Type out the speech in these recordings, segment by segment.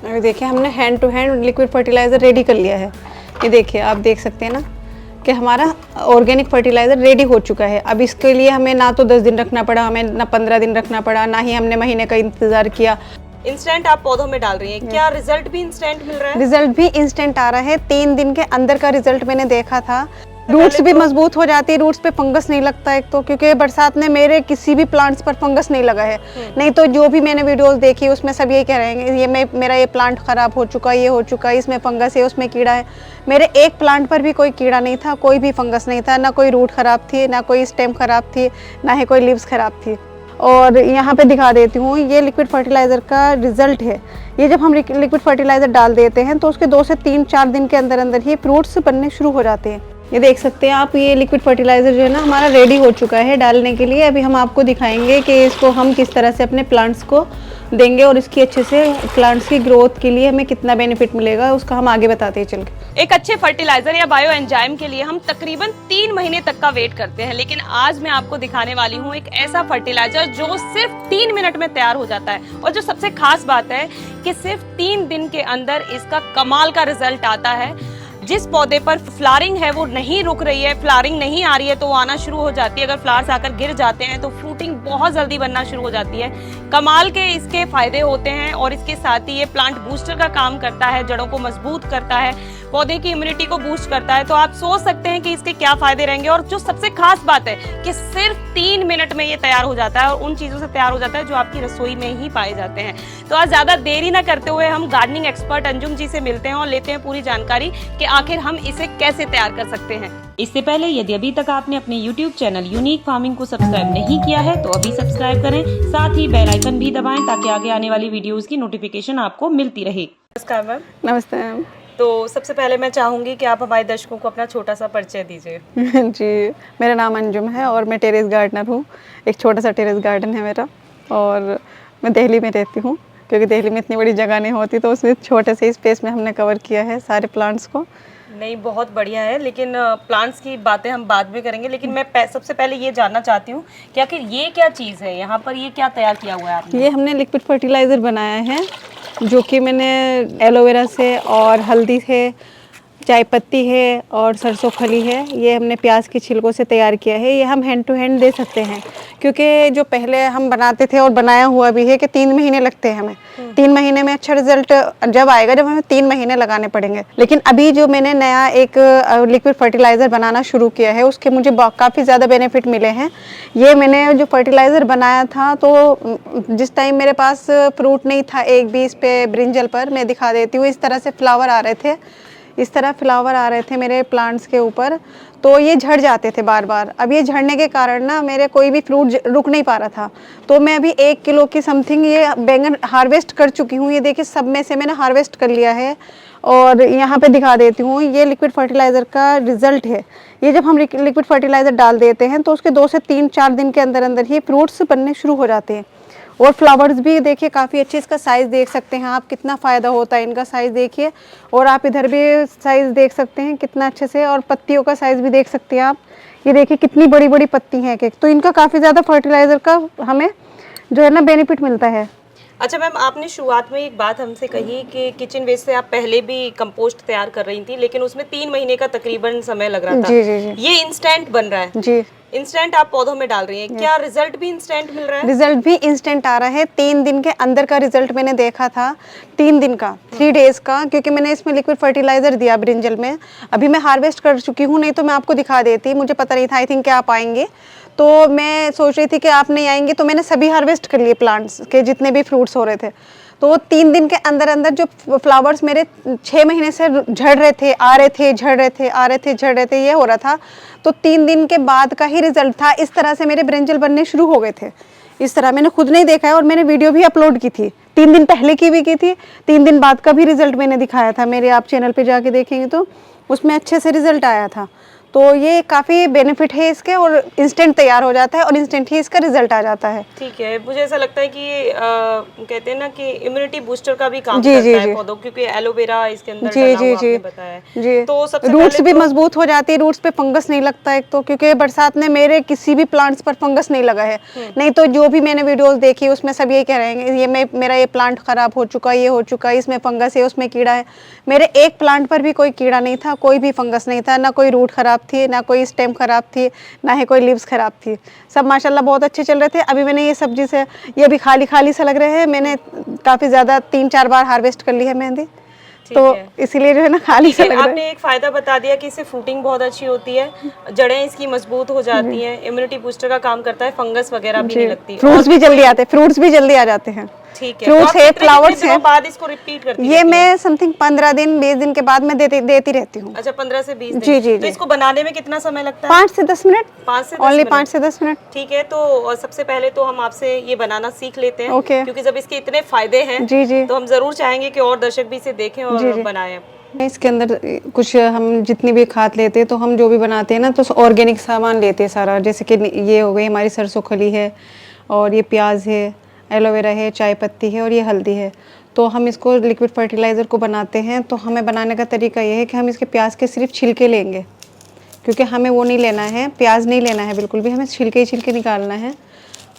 अभी देखिए हमने hand to hand liquid fertiliser ready कर लिया है। ये देखिए आप देख सकते हैं ना कि हमारा ऑर्गेनिक फर्टिलाइज़र रेडी हो चुका है। अब इसके लिए हमें ना तो 10 दिन रखना पड़ा, हमें ना 15 दिन रखना पड़ा, ना ही हमने महीने का इंतज़ार किया। इंस्टेंट आप पौधों में डाल रही हैं, क्या रिजल्ट भी इंस्टेंट मिल रहा है? रिजल्ट भी इंस्टेंट आ रहा है। 3 दिन के अंदर का रिजल्ट मैंने देखा था। रूट्स भी मजबूत हो जाती है, रूट्स पे फंगस नहीं लगता एक तो, क्योंकि बरसात में मेरे किसी भी प्लांट्स पर फंगस नहीं लगा है। नहीं तो जो भी मैंने वीडियोस देखी उसमें सब यही कह रहे हैं ये मेरा ये प्लांट खराब हो चुका, ये हो चुका, इसमें फंगस है, उसमें कीड़ा है। मेरे एक प्लांट पर भी कोई कीड़ा नहीं था, कोई भी फंगस नहीं था, ना कोई रूट खराब थी, ना कोई स्टेम खराब थी, ना ही कोई लीव्स खराब थी। और यहाँ पे दिखा देती हूँ, ये लिक्विड फर्टिलाइज़र का रिजल्ट है। ये जब हम लिक्विड फर्टिलाइज़र डाल देते हैं तो उसके 2 से 3-4 दिन के अंदर अंदर ही फ्रूट्स बनने शुरू हो जाते हैं। ये देख सकते हैं आप, ये लिक्विड फर्टिलाइज़र जो है ना हमारा रेडी हो चुका है डालने के लिए। अभी हम आपको दिखाएंगे कि इसको हम किस तरह से अपने प्लांट्स को देंगे और इसकी अच्छे से प्लांट्स की ग्रोथ के लिए हमें कितना बेनिफिट मिलेगा उसका हम आगे बताते हैं चल के। एक अच्छे फर्टिलाइजर या बायो एंजाइम के लिए हम तकरीबन 3 महीने तक का वेट करते हैं, लेकिन आज मैं आपको दिखाने वाली हूँ एक ऐसा फर्टिलाइजर जो सिर्फ 3 मिनट में तैयार हो जाता है। और जो सबसे खास बात है कि सिर्फ 3 दिन के अंदर इसका कमाल का रिजल्ट आता है। जिस पौधे पर फ्लावरिंग है वो नहीं रुक रही है, फ्लावरिंग नहीं आ रही है तो वो आना शुरू हो जाती है। अगर फ्लावर्स आकर गिर जाते हैं तो फ्रूटिंग बहुत जल्दी बनना शुरू हो जाती है। कमाल के इसके फायदे होते हैं और इसके साथ ही ये प्लांट बूस्टर का काम करता है, जड़ों को मजबूत करता है, पौधे की इम्यूनिटी को बूस्ट करता है। तो आप सोच सकते हैं कि इसके क्या फायदे रहेंगे। और जो सबसे खास बात है कि सिर्फ 3 मिनट में ये तैयार हो जाता है और उन चीजों से तैयार हो जाता है जो आपकी रसोई में ही पाए जाते हैं। तो आज ज्यादा देरी ना करते हुए हम गार्डनिंग एक्सपर्ट अंजुम जी से मिलते हैं और लेते हैं पूरी जानकारी कि आखिर हम इसे कैसे तैयार कर सकते हैं। इससे पहले यदि अभी तक आपने अपने YouTube चैनल यूनिक फार्मिंग को सब्सक्राइब नहीं किया है तो अभी सब्सक्राइब करें, साथ ही बेल आइकन भी दबाएं ताकि आगे आने वाली वीडियोस की नोटिफिकेशन आपको मिलती रहे। नमस्कार मैम। नमस्ते मैम। तो सबसे पहले मैं चाहूंगी कि आप हमारे दर्शकों को अपना छोटा सा परिचय दीजिए। जी, मेरा नाम अंजुम है और मैं टेरेस गार्डनर हूँ। एक छोटा सा टेरेस गार्डन है मेरा और मैं दिल्ली में रहती हूँ, क्योंकि दिल्ली में इतनी बड़ी जगह नहीं होती तो उसमें छोटे से स्पेस में हमने कवर किया है सारे प्लांट्स को। नहीं, बहुत बढ़िया है, लेकिन प्लांट्स की बातें हम बाद में करेंगे। लेकिन मैं सबसे पहले ये जानना चाहती हूँ कि आखिर ये क्या चीज़ है, यहाँ पर ये क्या तैयार किया हुआ है आपने? ये हमने लिक्विड फर्टिलाइज़र बनाया है जो कि मैंने एलोवेरा से और हल्दी से, चाय पत्ती है और सरसों खली है, ये हमने प्याज के छिलकों से तैयार किया है। ये हम हैंड टू हैंड दे सकते हैं, क्योंकि जो पहले हम बनाते थे और बनाया हुआ भी है कि 3 महीने लगते हैं हमें। 3 महीने में अच्छा रिजल्ट जब आएगा जब हमें 3 महीने लगाने पड़ेंगे। लेकिन अभी जो मैंने नया एक लिक्विड फर्टिलाइज़र बनाना शुरू किया है उसके मुझे काफ़ी ज़्यादा बेनिफिट मिले हैं। ये मैंने जो फर्टिलाइज़र बनाया था तो जिस टाइम मेरे पास फ्रूट नहीं था एक भी, इस पे ब्रिंजल पर मैं दिखा देती हूँ, इस तरह से फ्लावर आ रहे थे, इस तरह फ्लावर आ रहे थे मेरे प्लांट्स के ऊपर, तो ये झड़ जाते थे बार बार। अब ये झड़ने के कारण ना मेरे कोई भी फ्रूट रुक नहीं पा रहा था। तो मैं अभी 1 किलो की समथिंग ये बैंगन हार्वेस्ट कर चुकी हूँ। ये देखिए सब में से मैंने हार्वेस्ट कर लिया है और यहाँ पे दिखा देती हूँ, ये लिक्विड फर्टिलाइज़र का रिजल्ट है। ये जब हम लिक्विड फर्टिलाइज़र डाल देते हैं तो उसके 2 से 3-4 दिन के अंदर अंदर ही फ्रूट्स बनने शुरू हो जाते हैं और फ्लावर्स भी देखिए काफ़ी अच्छे। इसका साइज़ देख सकते हैं आप, कितना फ़ायदा होता है इनका साइज़ देखिए। और आप इधर भी साइज़ देख सकते हैं कितना अच्छे से, और पत्तियों का साइज़ भी देख सकते हैं आप। ये देखिए कितनी बड़ी बड़ी पत्ती हैं एक। तो इनका काफ़ी ज़्यादा फर्टिलाइज़र का हमें जो है ना बेनिफिट मिलता है। अच्छा मैम, आपने शुरुआत में एक बात हमसे कही कि किचन वेस्ट से आप पहले भी कंपोस्ट तैयार कर रही थी, लेकिन उसमें 3 महीने का तकरीबन समय लग रहा था। जी जी जी। ये इंस्टेंट बन रहा है? जी, इंस्टेंट आप पौधों में डाल रही हैं, क्या रिजल्ट भी इंस्टेंट मिल रहा है? रिजल्ट भी इंस्टेंट आ रहा है। 3 दिन के अंदर का रिजल्ट मैंने देखा था, 3 दिन का, 3 डेज का, क्योंकि मैंने इसमें लिक्विड फर्टिलाइज़र दिया ब्रिंजल में। अभी मैं हार्वेस्ट कर चुकी हूँ, नहीं तो मैं आपको दिखा देती, मुझे पता नहीं था आई थिंक कि आप आएंगे। तो मैं सोच रही थी कि आप नहीं आएंगे, तो मैंने सभी हार्वेस्ट कर लिए प्लांट्स के जितने भी फ्रूट्स हो रहे थे। तो वो 3 दिन के अंदर अंदर जो फ्लावर्स मेरे 6 महीने से झड़ रहे थे, आ रहे थे, झड़ रहे थे, आ रहे थे, झड़ रहे थे, ये हो रहा था, तो 3 दिन के बाद का ही रिजल्ट था। इस तरह से मेरे ब्रिंजल बनने शुरू हो गए थे। इस तरह मैंने खुद नहीं देखा है और मैंने वीडियो भी अपलोड की थी, 3 दिन पहले की भी की थी, 3 दिन बाद का भी रिजल्ट मैंने दिखाया था। मेरे आप चैनल पे जाके देखेंगे तो उसमें अच्छे से रिजल्ट आया था। तो ये काफ़ी बेनिफिट है इसके, और इंस्टेंट तैयार हो जाता है और इंस्टेंट ही इसका रिजल्ट आ जाता है। ठीक है, मुझे ऐसा लगता है कि ये कहते हैं ना कि इम्यूनिटी बूस्टर का भी काम जी, करता जी, है जी। पौधों, क्योंकि एलोवेरा इसके अंदर जी, डला जी, हुआ जी। आपने बताया है। जी, तो सबसे रूट्स पहले भी तो मजबूत हो जाती है, रूट्स पे फंगस नहीं लगता है, एक तो क्योंकि बरसात में मेरे किसी भी प्लांट्स पर फंगस नहीं लगा है। नहीं तो जो भी मैंने वीडियोस देखी उसमें सब ये कह रहे हैं ये मेरा ये प्लांट खराब हो चुका, ये हो चुका, इसमें फंगस है, उसमें कीड़ा है। मेरे एक प्लांट पर भी कोई कीड़ा नहीं था, कोई भी फंगस नहीं था, ना कोई रूट खराब थी, ना कोई स्टेम खराब थी, ना ही कोई लीव्स खराब थी। सब माशाल्लाह बहुत अच्छे चल रहे थे। अभी मैंने ये सब्जी से, ये भी खाली खाली सा लग रहे हैं, मैंने काफ़ी ज़्यादा 3-4 बार हार्वेस्ट कर ली है मेहंदी, तो इसीलिए जो है ना खाली सा लग रहा है। आपने एक फायदा बता दिया कि इससे फ्रूटिंग बहुत अच्छी होती है, जड़ें इसकी मजबूत हो जाती हैं, इम्यूनिटी बूस्टर का काम करता है, फंगस वगैरह भी नहीं लगती। फ्रूट्स भी जल्दी आते हैं, फ्रूट्स भी जल्दी आ जाते हैं। ठीक है, फ्रूट्स है, फ्लावर्स है। है। बाद इसको रिपीट करती ये मैं समथिंग 15 दिन 20 दिन के बाद मैं देती रहती हूँ। अच्छा, 15 से 20 दिन। जी, जी, तो जी। इसको बनाने में कितना समय लगता है? 5 से 10 मिनट। 5 से 10 ओनली मिनट। 5 से 10 मिनट। ठीक है, तो सबसे पहले तो हम आपसे ये बनाना सीख लेते हैं। ओके। क्योंकि जब इसके इतने फायदे हैं, जी, जी। तो हम जरूर चाहेंगे कि और दर्शक भी इसे देखें और बनाएं। इसके अंदर कुछ हम जितनी भी खाद लेते हैं, तो हम जो भी बनाते हैं ना, तो ऑर्गेनिक सामान लेते हैं सारा। जैसे कि ये हो गई हमारी सरसों खली है, और ये प्याज है, एलोवेरा है, चाय पत्ती है, और ये हल्दी है। तो हम इसको लिक्विड फर्टिलाइज़र को बनाते हैं, तो हमें बनाने का तरीका ये है कि हम इसके प्याज के सिर्फ छिलके लेंगे, क्योंकि हमें वो नहीं लेना है, प्याज नहीं लेना है बिल्कुल भी, हमें छिलके ही छिलके निकालना है।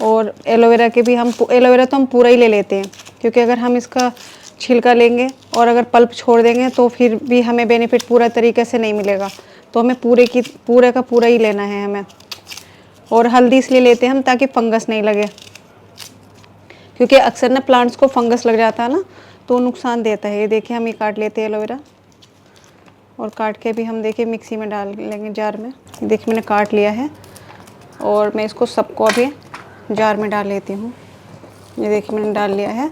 और एलोवेरा के भी एलोवेरा तो हम पूरा ही ले लेते हैं, क्योंकि अगर हम इसका छिलका लेंगे और अगर पल्प छोड़ देंगे तो फिर भी हमें बेनिफिट पूरा तरीके से नहीं मिलेगा। तो हमें पूरे का पूरा ही लेना है हमें। और हल्दी इसलिए लेते हैं हम ताकि फंगस नहीं लगे, क्योंकि अक्सर ना प्लांट्स को फंगस लग जाता है ना, तो नुकसान देता है। ये देखिए हम ये काट लेते हैं एलोवेरा, और काट के भी हम देखिए मिक्सी में डाल लेंगे, जार में। देखिए मैंने काट लिया है, और मैं इसको सबको अभी जार में डाल लेती हूँ। ये देखिए मैंने डाल लिया है।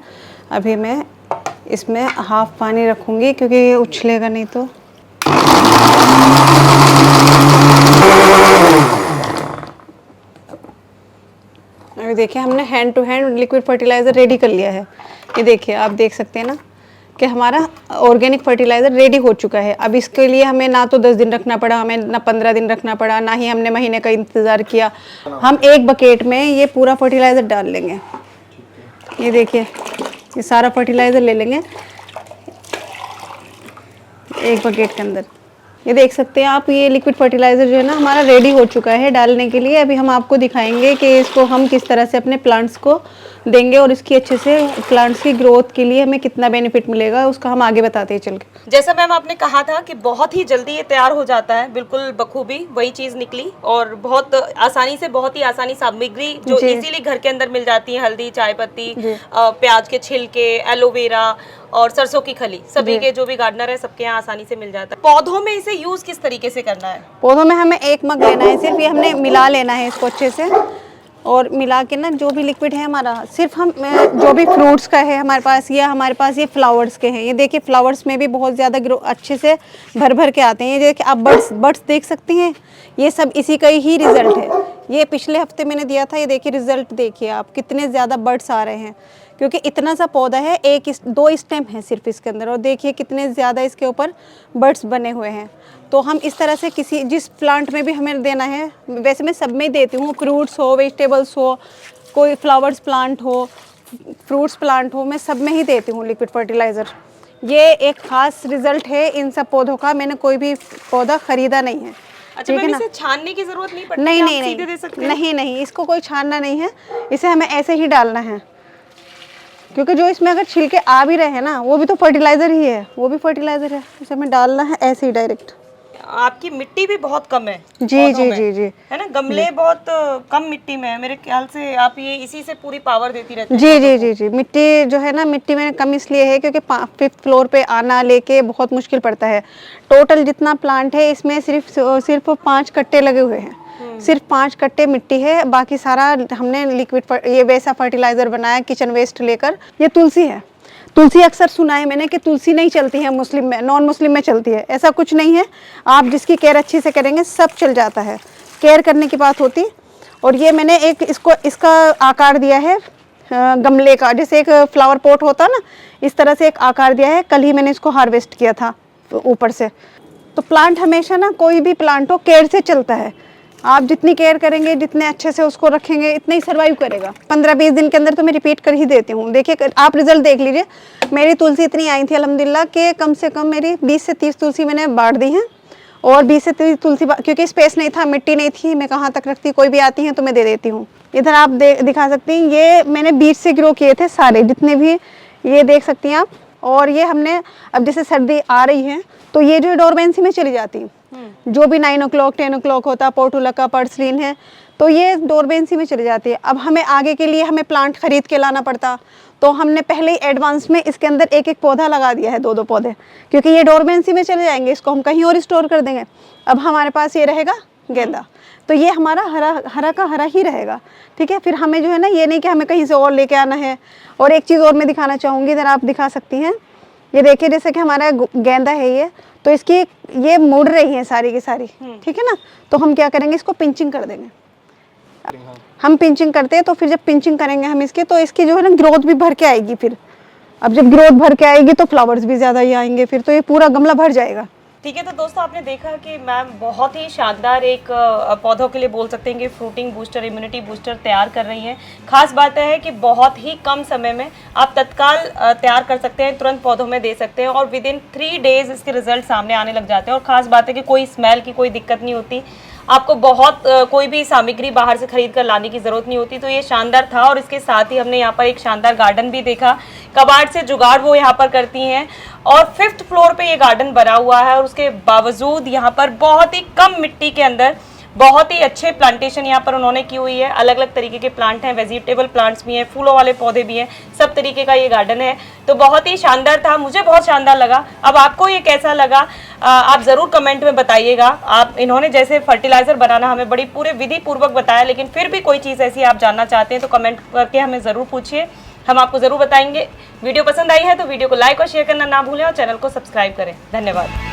अभी मैं इसमें हाफ पानी रखूँगी, क्योंकि ये उछलेगा नहीं तो। अभी देखिए हमने hand to hand liquid fertiliser ready कर लिया है। ये देखिए आप देख सकते हैं ना कि हमारा ऑर्गेनिक फर्टिलाइज़र रेडी हो चुका है। अब इसके लिए हमें ना तो 10 दिन रखना पड़ा, हमें ना 15 दिन रखना पड़ा, ना ही हमने महीने का इंतज़ार किया। हम एक बकेट में ये पूरा फर्टिलाइज़र डाल लेंगे। ये देखिए ये सारा फर्टिलाइज़र ले लेंगे एक बकेट के अंदर। ये देख सकते हैं आप, ये लिक्विड फर्टिलाइज़र जो है ना हमारा रेडी हो चुका है डालने के लिए। अभी हम आपको दिखाएंगे कि इसको हम किस तरह से अपने प्लांट्स को देंगे, और इसकी अच्छे से प्लांट्स की ग्रोथ के लिए हमें कितना बेनिफिट मिलेगा उसका हम आगे बताते हैं चल के। जैसा मैम आपने कहा था कि बहुत ही जल्दी ये तैयार हो जाता है, बिल्कुल बखूबी वही चीज़ निकली, और बहुत ही आसानी सामग्री जो इजीली घर के अंदर मिल जाती है। हल्दी, चाय पत्ती, प्याज के छिलके, एलोवेरा और सरसों की खली, सभी के जो भी गार्डनर है सबके यहाँ आसानी से मिल जाता है। पौधों में इसे यूज किस तरीके से करना है? पौधों में हमें एक मग लेना है सिर्फ, ये हमने मिला लेना है इसको अच्छे से, और मिला के ना जो भी लिक्विड है हमारा, सिर्फ हम जो भी फ्रूट्स का है हमारे पास, या हमारे पास ये फ्लावर्स के हैं। ये देखिए फ्लावर्स में भी बहुत ज़्यादा ग्रो अच्छे से भर भर के आते हैं। ये देखिए आप बर्ड्स देख सकती हैं, ये सब इसी का ही रिजल्ट है। ये पिछले हफ्ते मैंने दिया था, ये देखिए रिजल्ट देखिए आप, कितने ज़्यादा बर्ड्स आ रहे हैं, क्योंकि इतना सा पौधा है, 2 स्टेम है सिर्फ इसके अंदर, और देखिए कितने ज़्यादा इसके ऊपर बर्ड्स बने हुए हैं। तो हम इस तरह से जिस प्लांट में भी हमें देना है, वैसे मैं सब में ही देती हूँ, फ्रूट्स हो, वेजिटेबल्स हो, कोई फ्लावर्स प्लांट हो, फ्रूट्स प्लांट हो, मैं सब में ही देती हूँ लिक्विड फर्टिलाइज़र। ये एक ख़ास रिजल्ट है इन सब पौधों का, मैंने कोई भी पौधा ख़रीदा नहीं है। अच्छा मैम, इसे छानने की जरूरत नहीं पड़ती? नहीं, सीधे दे सकते हैं? नहीं, इसको कोई छानना नहीं है, इसे हमें ऐसे ही डालना है, क्योंकि जो इसमें अगर छिलके आ भी रहे हैं ना, वो भी तो फर्टिलाइज़र ही है, वो भी फर्टिलाइज़र है। इसे हमें डालना है ऐसे ही डायरेक्ट। आपकी मिट्टी भी बहुत कम है जी, है ना? गमले बहुत कम मिट्टी में है, मेरे ख्याल से आप ये इसी से पूरी पावर देती रहती है। जी, मिट्टी जो है ना, मिट्टी में कम इसलिए है क्योंकि 5th फ्लोर पे आना लेके बहुत मुश्किल पड़ता है। टोटल जितना प्लांट है इसमें सिर्फ 5 कट्टे लगे हुए हैं, सिर्फ 5 कट्टे मिट्टी है, बाकी सारा हमने लिक्विड ये वैसा फर्टिलाइज़र बनाया किचन वेस्ट लेकर। ये तुलसी है, तुलसी अक्सर सुना है मैंने कि तुलसी नहीं चलती है मुस्लिम में, नॉन मुस्लिम में चलती है। ऐसा कुछ नहीं है, आप जिसकी केयर अच्छी से करेंगे सब चल जाता है, केयर करने की बात होती। और ये मैंने इसका आकार दिया है गमले का, जैसे एक फ्लावर पॉट होता है ना, इस तरह से एक आकार दिया है। कल ही मैंने इसको हार्वेस्ट किया था ऊपर से। तो प्लांट हमेशा ना, कोई भी प्लांट हो, केयर से चलता है। आप जितनी केयर करेंगे, जितने अच्छे से उसको रखेंगे, इतना ही सर्वाइव करेगा। 15-20 दिन के अंदर तो मैं रिपीट कर ही देती हूँ। देखिए, आप रिजल्ट देख लीजिए। मेरी तुलसी इतनी आई थी अल्हम्दुलिल्लाह कि कम से कम मेरी 20 से 30 तुलसी मैंने बांट दी हैं। और 20 से 30 तुलसी, क्योंकि स्पेस नहीं था, मिट्टी नहीं थी, मैं कहाँ तक रखती, कोई भी आती हैं तो मैं दे देती हूँ। इधर आप दिखा सकती हैं, ये मैंने बीज से ग्रो किए थे सारे, जितने भी, ये देख सकती हैं आप। और ये हमने, अब जैसे सर्दी आ रही है तो ये जो डोरमेंसी में चली जाती है, जो भी 9 o'clock 10 o'clock होता, पोर्टुलका, पर्सलिन है, तो ये डोरमेंसी में चली जाती है। अब हमें आगे के लिए हमें प्लांट खरीद के लाना पड़ता, तो हमने पहले ही एडवांस में इसके अंदर एक एक पौधा लगा दिया है, 2-2 पौधे, क्योंकि ये डोरमेंसी में चले जाएंगे, इसको हम कहीं और स्टोर कर देंगे। अब हमारे पास ये रहेगा गेंदा, तो ये हमारा हरा का हरा ही रहेगा, ठीक है। फिर हमें जो है ना, ये नहीं कि हमें कहीं से और लेके आना है। और एक चीज़ और मैं दिखाना चाहूँगी, इधर आप दिखा सकती हैं, ये देखिए, जैसे कि हमारा गेंदा है ये, तो इसकी ये मुड़ रही है सारी की सारी, ठीक है ना। तो हम क्या करेंगे, इसको पिंचिंग कर देंगे। हम पिंचिंग करते हैं, तो फिर जब पिंचिंग करेंगे हम इसके, तो इसकी जो है ना ग्रोथ भी भर के आएगी। फिर अब जब ग्रोथ भर के आएगी तो फ्लावर्स भी ज़्यादा ही आएंगे, फिर तो ये पूरा गमला भर जाएगा। ठीक है, तो दोस्तों आपने देखा कि मैम बहुत ही शानदार एक पौधों के लिए बोल सकते हैं कि फ्रूटिंग बूस्टर, इम्यूनिटी बूस्टर तैयार कर रही हैं। खास बात है कि बहुत ही कम समय में आप तत्काल तैयार कर सकते हैं, तुरंत पौधों में दे सकते हैं और विद इन 3 days इसके रिजल्ट सामने आने लग जाते हैं। और खास बात है कि कोई स्मेल की कोई दिक्कत नहीं होती, आपको बहुत कोई भी सामग्री बाहर से खरीद कर लाने की ज़रूरत नहीं होती। तो ये शानदार था। और इसके साथ ही हमने यहाँ पर एक शानदार गार्डन भी देखा, कबाड़ से जुगाड़ वो यहाँ पर करती हैं। और 5th फ्लोर पे ये गार्डन बना हुआ है और उसके बावजूद यहाँ पर बहुत ही कम मिट्टी के अंदर बहुत ही अच्छे प्लांटेशन यहाँ पर उन्होंने की हुई है। अलग अलग तरीके के प्लांट हैं, वेजिटेबल प्लांट्स भी हैं, फूलों वाले पौधे भी हैं, सब तरीके का ये गार्डन है। तो बहुत ही शानदार था, मुझे बहुत शानदार लगा। अब आपको ये कैसा लगा आप ज़रूर कमेंट में बताइएगा। आप इन्होंने जैसे फर्टिलाइज़र बनाना हमें बड़ी पूरे विधि पूर्वक बताया, लेकिन फिर भी कोई चीज़ ऐसी आप जानना चाहते हैं तो कमेंट करके हमें ज़रूर पूछिए, हम आपको ज़रूर बताएंगे। वीडियो पसंद आई है तो वीडियो को लाइक और शेयर करना ना भूलें और चैनल को सब्सक्राइब करें। धन्यवाद।